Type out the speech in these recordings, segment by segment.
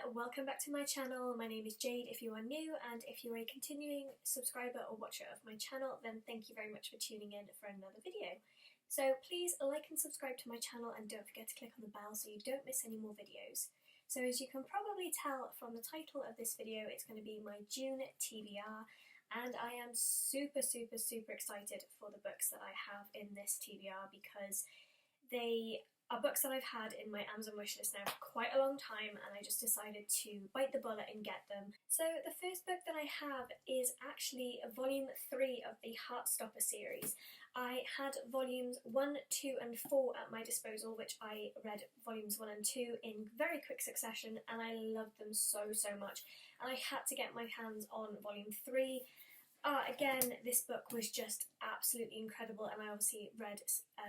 welcome back to my channel. My name is Jade if you are new, and if you're a continuing subscriber or watcher of my channel, then thank you very much for tuning in for another video. So please like and subscribe to my channel and don't forget to click on the bell so you don't miss any more videos. So as you can probably tell from the title of this video, it's going to be my June TBR, and I am super excited for the books that I have in this TBR because they are books that I've had in my Amazon wishlist now for quite a long time, and I just decided to bite the bullet and get them. So the first book that I have is actually volume 3 of the Heartstopper series. I had volumes 1, 2 and 4 at my disposal, which I read volumes 1 and 2 in very quick succession, and I loved them so much. And I had to get my hands on volume 3. Again, this book was just absolutely incredible, and I obviously read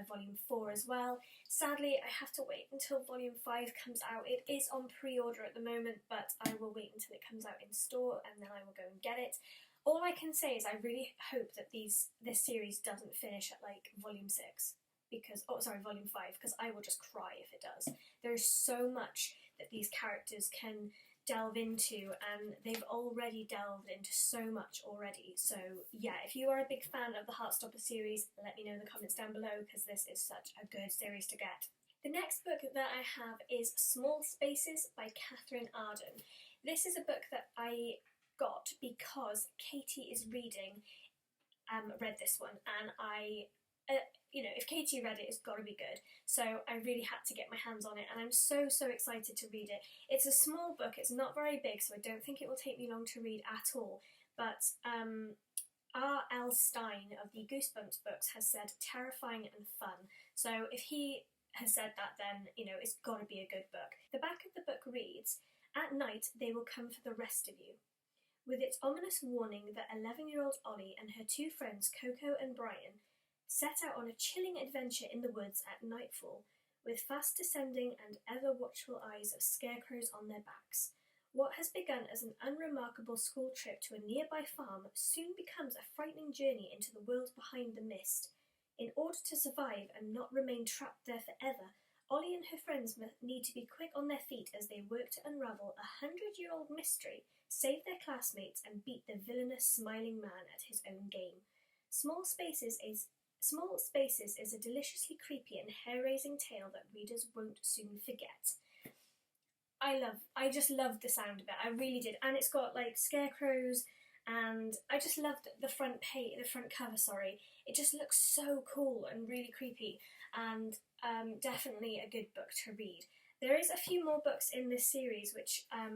volume 4 as well. Sadly, I have to wait until volume 5 comes out. It is on pre-order at the moment, but I will wait until it comes out in store and then I will go and get it. All I can say is I really hope that this series doesn't finish at like volume 6, because, volume 5, because I will just cry if it does. There is so much that these characters can delve into, and they've already delved into so much already. So yeah, if you are a big fan of the Heartstopper series, let me know in the comments down below, because this is such a good series to get. The next book that I have is Small Spaces by Catherine Arden. This is a book that I got because Katie is reading, read this one, and if Katie read it, it's got to be good. So I really had to get my hands on it, and I'm so excited to read it. It's a small book, it's not very big, so I don't think it will take me long to read at all. But R.L. Stein of the Goosebumps books has said terrifying and fun. So if he has said that, then, it's got to be a good book. The back of the book reads, "At night they will come for the rest of you." With its ominous warning that 11-year-old Ollie and her two friends, Coco and Brian, set out on a chilling adventure in the woods at nightfall, with fast descending and ever watchful eyes of scarecrows on their backs. What has begun as an unremarkable school trip to a nearby farm soon becomes a frightening journey into the world behind the mist. In order to survive and not remain trapped there forever, Ollie and her friends need to be quick on their feet as they work to unravel a 100-year-old mystery, save their classmates, and beat the villainous smiling man at his own game. Small Spaces is a deliciously creepy and hair-raising tale that readers won't soon forget. I just loved the sound of it, I really did, and it's got like scarecrows, and I just loved the front cover, It just looks so cool and really creepy, and definitely a good book to read. There is a few more books in this series, which I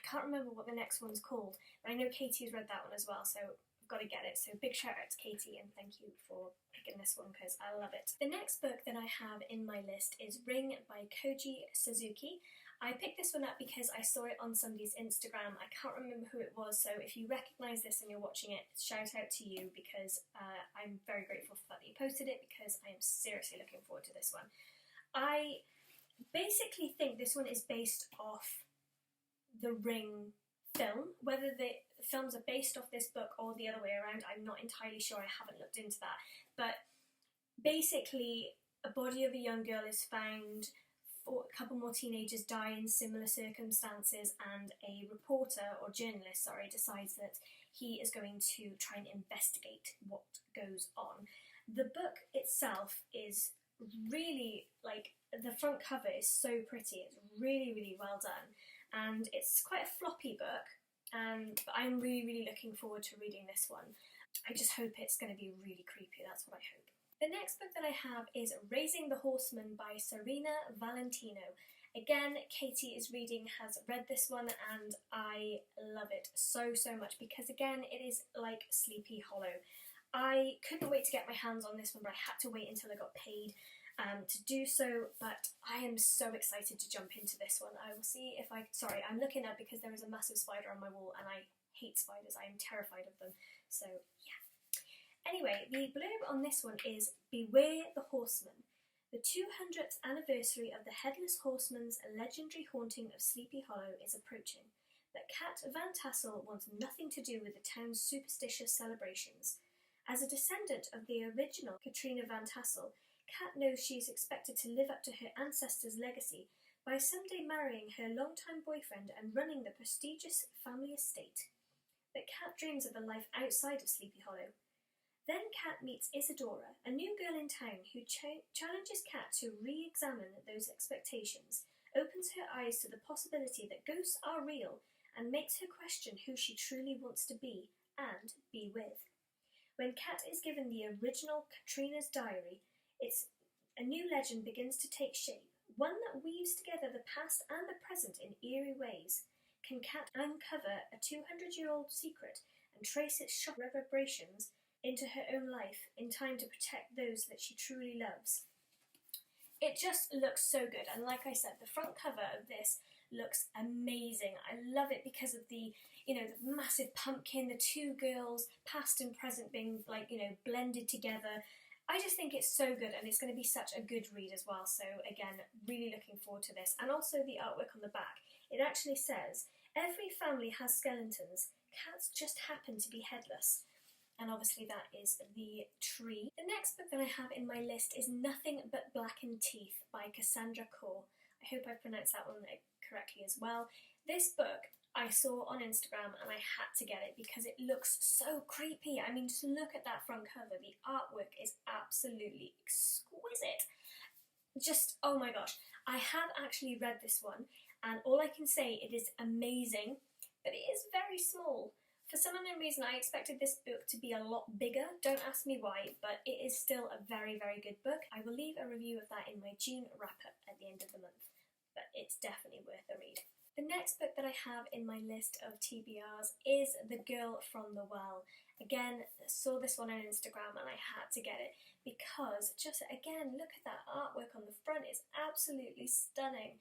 can't remember what the next one's called, but I know Katie's read that one as well, so I've got to get it. So big shout out to Katie, and thank you for picking this one because I love it. The next book that I have in my list is Ring by Koji Suzuki. I picked this one up because I saw it on somebody's Instagram. I can't remember who it was, so if you recognise this and you're watching it, shout out to you, because I'm very grateful for that you posted it, because I am seriously looking forward to this one. I basically think this one is based off the Ring film. Whether the films are based off this book or the other way around, I'm not entirely sure, I haven't looked into that. But basically, a body of a young girl is found, a couple more teenagers die in similar circumstances, and a reporter, or journalist, decides that he is going to try and investigate what goes on. The book itself is really, the front cover is so pretty, it's really well done, and it's quite a floppy book, but I'm really looking forward to reading this one. I just hope it's going to be really creepy, that's what I hope. The next book that I have is Raising the Horseman by Serena Valentino. Again, Katie is reading, has read this one, and I love it so much, because again, it is like Sleepy Hollow. I couldn't wait to get my hands on this one, but I had to wait until I got paid to do so, but I am so excited to jump into this one. I will see if I'm looking up because there is a massive spider on my wall, and I hate spiders, I am terrified of them, so yeah. Anyway, the blurb on this one is, "Beware the Horseman. The 200th anniversary of the Headless Horseman's legendary haunting of Sleepy Hollow is approaching, but Kat Van Tassel wants nothing to do with the town's superstitious celebrations. As a descendant of the original Katrina Van Tassel, Kat knows she is expected to live up to her ancestors' legacy, by someday marrying her longtime boyfriend and running the prestigious family estate. But Kat dreams of a life outside of Sleepy Hollow. Then Kat meets Isadora, a new girl in town who challenges Kat to re-examine those expectations, opens her eyes to the possibility that ghosts are real, and makes her question who she truly wants to be and be with. When Kat is given the original Katrina's diary, a new legend begins to take shape, one that weaves together the past and the present in eerie ways. Can Kat uncover a 200-year-old secret and trace its shock reverberations into her own life in time to protect those that she truly loves? It just looks so good, and like I said, the front cover of this looks amazing. I love it because of the massive pumpkin, the two girls, past and present being blended together. I just think it's so good, and it's going to be such a good read as well. So again, really looking forward to this. And also the artwork on the back. It actually says, every family has skeletons. Cats just happen to be headless. And obviously that is the tree. The next book that I have in my list is Nothing But Blackened Teeth by Cassandra Khaw. I hope I pronounced that one correctly as well. This book I saw on Instagram and I had to get it because it looks so creepy. I mean, just look at that front cover. The artwork is absolutely exquisite. Just, oh my gosh. I have actually read this one, and all I can say, it is amazing, but it is very small. For some unknown reason, I expected this book to be a lot bigger. Don't ask me why, but it is still a very, very good book. I will leave a review of that in my June wrap-up at the end of the month, but it's definitely worth a read. The next book that I have in my list of TBRs is The Girl from the Well. Again, saw this one on Instagram and I had to get it because just again, look at that artwork on the front. It's absolutely stunning.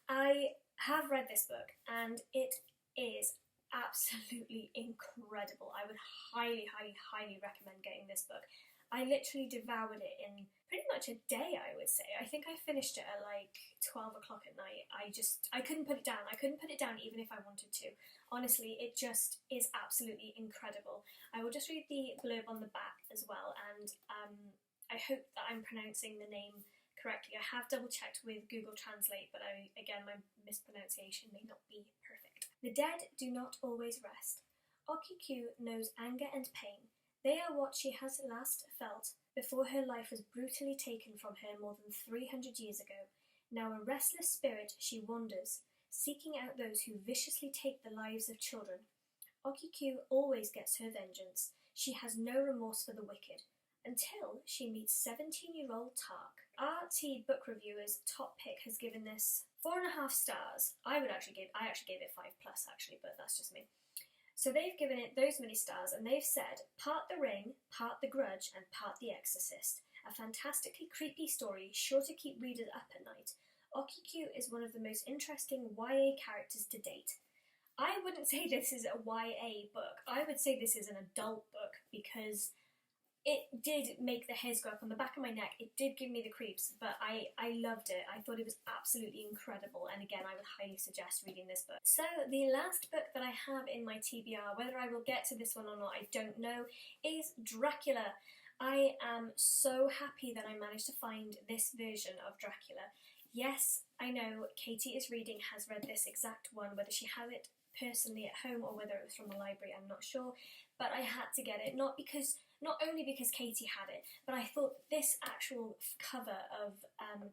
I have read this book and it is absolutely incredible. I would highly, highly, highly recommend getting this book. I literally devoured it in pretty much a day, I would say. I think I finished it at like 12 o'clock at night. I couldn't put it down. I couldn't put it down even if I wanted to. Honestly, it just is absolutely incredible. I will just read the blurb on the back as well, and I hope that I'm pronouncing the name correctly. I have double checked with Google Translate, but again, my mispronunciation may not be perfect. The dead do not always rest. Okiku knows anger and pain. They are what she has last felt before her life was brutally taken from her more than 300 years ago. Now a restless spirit, she wanders, seeking out those who viciously take the lives of children. Okiku always gets her vengeance. She has no remorse for the wicked, until she meets 17-year-old Tark. RT Book Reviewer's top pick has given this 4.5 stars. I actually gave it 5+, actually, but that's just me. So they've given it those many stars, and they've said, part The Ring, part The Grudge, and part The Exorcist. A fantastically creepy story, sure to keep readers up at night. Okiku is one of the most interesting YA characters to date. I wouldn't say this is a YA book. I would say this is an adult book, because it did make the hairs go up on the back of my neck. It did give me the creeps, but I loved it. I thought it was absolutely incredible, and again, I would highly suggest reading this book. So the last book that I have in my TBR, whether I will get to this one or not, I don't know, is Dracula. I am so happy that I managed to find this version of Dracula. Yes, I know Katie is reading has read this exact one, whether she had it personally at home or whether it was from the library, I'm not sure, but I had to get it, not only because Katie had it, but I thought this actual cover of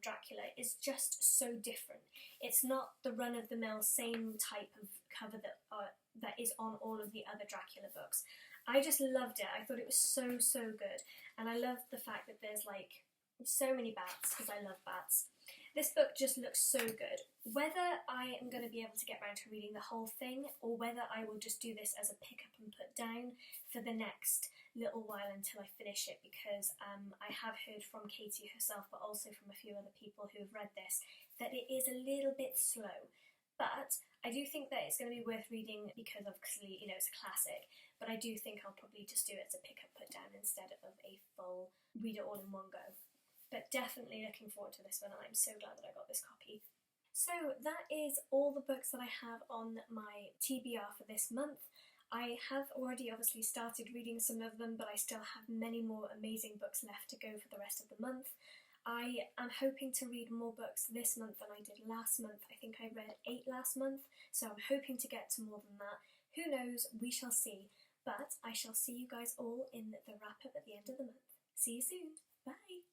Dracula is just so different. It's not the run-of-the-mill same type of cover that is on all of the other Dracula books. I just loved it. I thought it was so, so good, and I loved the fact that there's like so many bats, because I love bats. This book just looks so good. Whether I am going to be able to get around to reading the whole thing, or whether I will just do this as a pick up and put down for the next little while until I finish it, because I have heard from Katie herself, but also from a few other people who have read this, that it is a little bit slow. But I do think that it's going to be worth reading because obviously, it's a classic, but I do think I'll probably just do it as a pick up, put down instead of a full read it all in one go. But definitely looking forward to this one, and I'm so glad that I got this copy. So that is all the books that I have on my TBR for this month. I have already obviously started reading some of them, but I still have many more amazing books left to go for the rest of the month. I am hoping to read more books this month than I did last month. I think I read 8 last month, so I'm hoping to get to more than that. Who knows? We shall see. But I shall see you guys all in the wrap-up at the end of the month. See you soon. Bye!